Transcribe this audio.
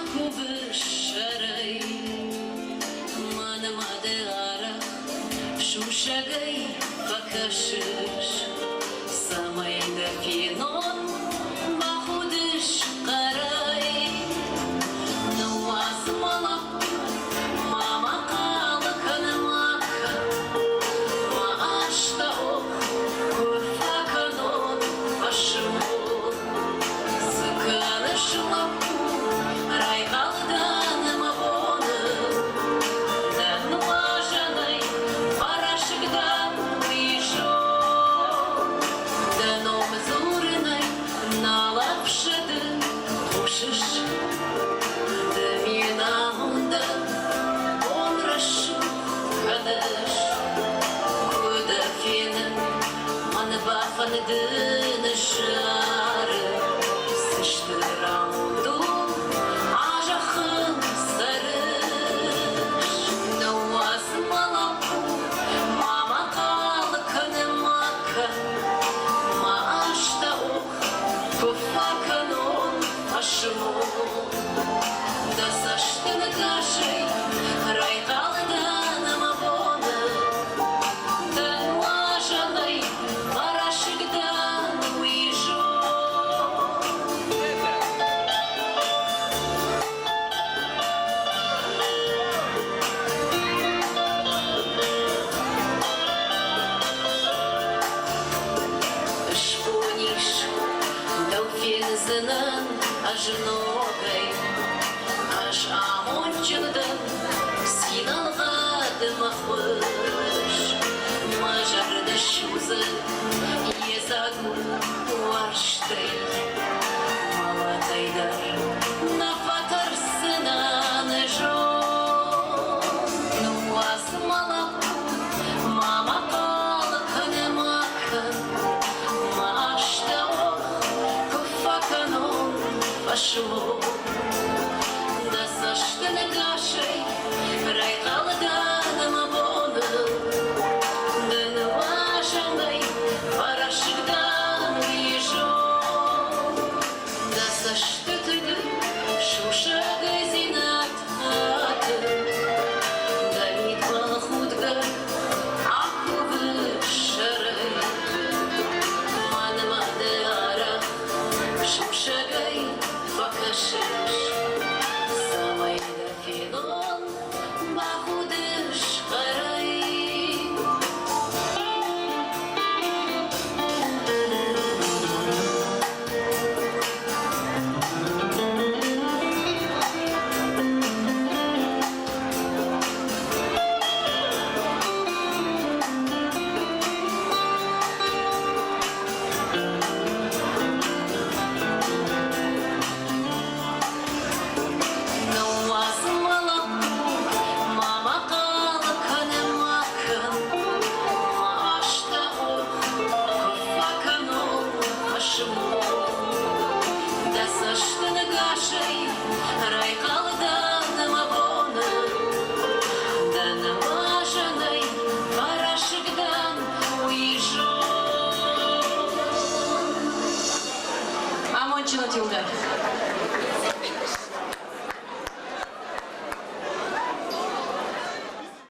Шарай, мана мадара, шушагай, покашиш, самай да финон, бахудиш карай, ну азмала, мама кала канамака, маашта ох, курфаканон, вашимон, сыканышла, райкалда. Van de nășară să-și raundul ajahân sărăș nu asma la mama cală că ne macă ma așta oh cu facă non așmo da să-și năgașei rai cală da nama bună da nu așa n-ai Zânăn aș nogăi, aș amoncină sinal vad mă hăș, mă jar de șuză, e zagur oarștei, mă lătăi dar, na fatar sânăn jos, nu asma la mama cală că ne macă, mă așteau Пошло, да сашты нагашей, рай калда намабона, да наважанай, парашигдан вижу, да сашты тыгы, шушага зинат аты, да митвала худга, акувы шарай, мана-мады ара, шушагай, покажешь, самой да финон, бахудыш харай. Да за что